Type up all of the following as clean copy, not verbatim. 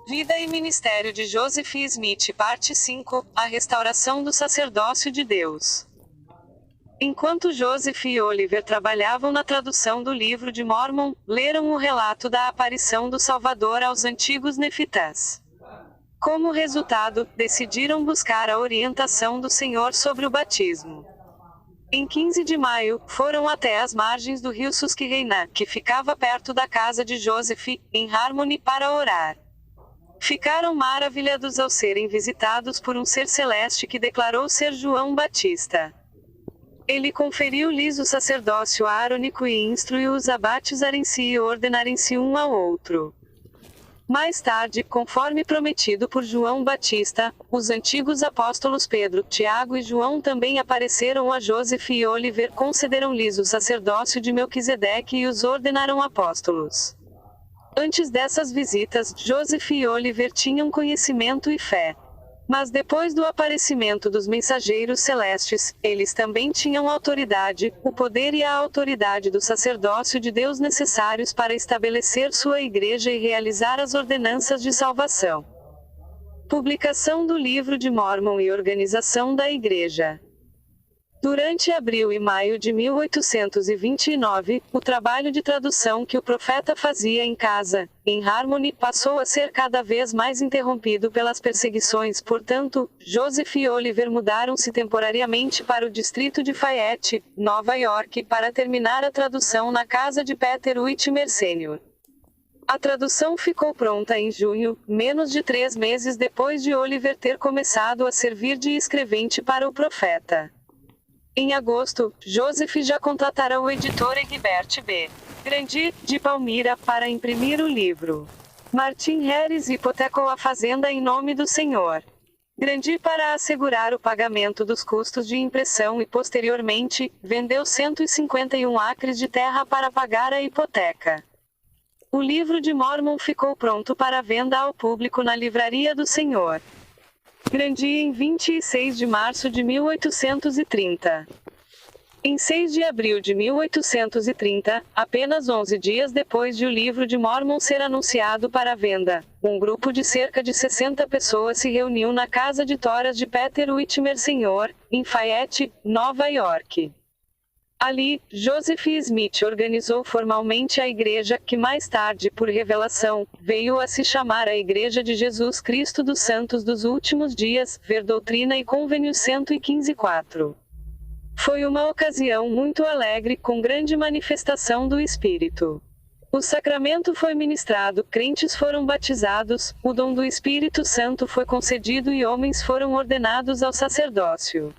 Vida e Ministério de Joseph Smith, Parte 5, A Restauração do Sacerdócio de Deus. Enquanto Joseph e Oliver trabalhavam na tradução do Livro de Mórmon, leram o relato da aparição do Salvador aos antigos nefitãs. Como resultado, decidiram buscar a orientação do Senhor sobre o batismo. Em 15 de maio, foram até as margens do rio Susquehanna, que ficava perto da casa de Joseph, em Harmony, para orar. Ficaram maravilhados ao serem visitados por um ser celeste que declarou ser João Batista. Ele conferiu-lhes o sacerdócio aarônico e instruiu-os a batizarem-se e ordenarem-se um ao outro. Mais tarde, conforme prometido por João Batista, os antigos apóstolos Pedro, Tiago e João também apareceram a Joseph e Oliver, concederam-lhes o sacerdócio de Melquisedeque e os ordenaram apóstolos. Antes dessas visitas, Joseph e Oliver tinham conhecimento e fé. Mas depois do aparecimento dos mensageiros celestes, eles também tinham autoridade, o poder e a autoridade do sacerdócio de Deus necessários para estabelecer sua igreja e realizar as ordenanças de salvação. Publicação do Livro de Mórmon e organização da igreja. Durante abril e maio de 1829, o trabalho de tradução que o profeta fazia em casa, em Harmony, passou a ser cada vez mais interrompido pelas perseguições. Portanto, Joseph e Oliver mudaram-se temporariamente para o distrito de Fayette, Nova York, para terminar a tradução na casa de Peter Whitmer Sr. A tradução ficou pronta em junho, menos de 3 meses depois de Oliver ter começado a servir de escrevente para o profeta. Em agosto, Joseph já contratara o editor Egbert B. Grandi, de Palmira, para imprimir o livro. Martin Harris hipotecou a fazenda em nome do Senhor Grandi para assegurar o pagamento dos custos de impressão e, posteriormente, vendeu 151 acres de terra para pagar a hipoteca. O Livro de Mórmon ficou pronto para venda ao público na Livraria do Senhor Grandi em 26 de março de 1830. Em 6 de abril de 1830, apenas 11 dias depois de o Livro de Mórmon ser anunciado para venda, um grupo de cerca de 60 pessoas se reuniu na casa de toras de Peter Whitmer Sr., em Fayette, Nova York. Ali, Joseph Smith organizou formalmente a igreja, que mais tarde, por revelação, veio a se chamar a Igreja de Jesus Cristo dos Santos dos Últimos Dias, ver Doutrina e Convênios 115-4. Foi uma ocasião muito alegre, com grande manifestação do Espírito. O sacramento foi ministrado, crentes foram batizados, o dom do Espírito Santo foi concedido e homens foram ordenados ao sacerdócio.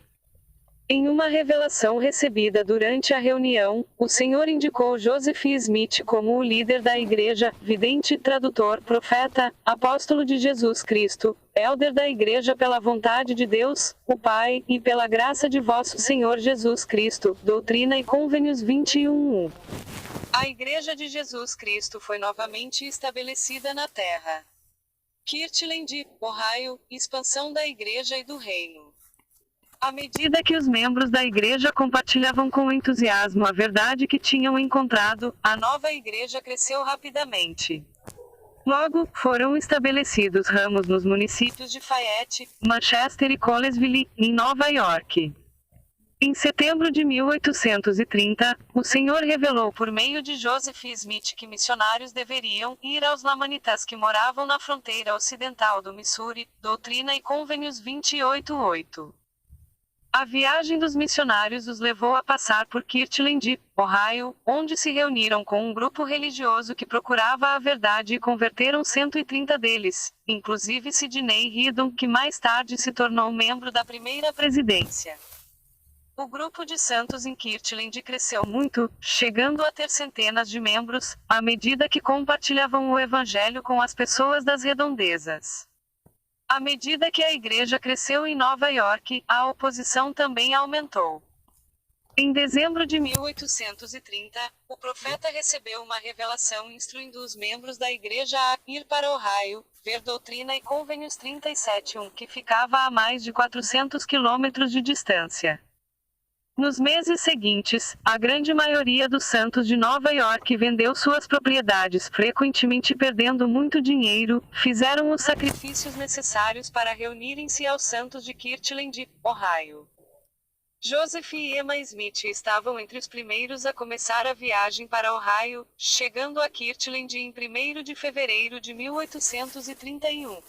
Em uma revelação recebida durante a reunião, o Senhor indicou Joseph Smith como o líder da igreja, vidente, tradutor, profeta, apóstolo de Jesus Cristo, elder da igreja pela vontade de Deus, o Pai, e pela graça de vosso Senhor Jesus Cristo. Doutrina e Convênios 21:1. A Igreja de Jesus Cristo foi novamente estabelecida na Terra. Kirtland, Ohio, expansão da Igreja e do Reino. À medida que os membros da igreja compartilhavam com entusiasmo a verdade que tinham encontrado, a nova igreja cresceu rapidamente. Logo, foram estabelecidos ramos nos municípios de Fayette, Manchester e Colesville, em Nova York. Em setembro de 1830, o Senhor revelou por meio de Joseph Smith que missionários deveriam ir aos lamanitas que moravam na fronteira ocidental do Missouri, Doutrina e Convênios 28:8. A viagem dos missionários os levou a passar por Kirtland, Ohio, onde se reuniram com um grupo religioso que procurava a verdade e converteram 130 deles, inclusive Sidney Rigdon, que mais tarde se tornou membro da primeira presidência. O grupo de santos em Kirtland cresceu muito, chegando a ter centenas de membros, à medida que compartilhavam o evangelho com as pessoas das redondezas. À medida que a igreja cresceu em Nova York, a oposição também aumentou. Em dezembro de 1830, o profeta recebeu uma revelação instruindo os membros da igreja a ir para Ohio, ver Doutrina e Convênios 37:1, que ficava a mais de 400 quilômetros de distância. Nos meses seguintes, a grande maioria dos santos de Nova York vendeu suas propriedades, frequentemente perdendo muito dinheiro, fizeram os sacrifícios necessários para reunirem-se aos santos de Kirtland, Ohio. Joseph e Emma Smith estavam entre os primeiros a começar a viagem para Ohio, chegando a Kirtland em 1º de fevereiro de 1831.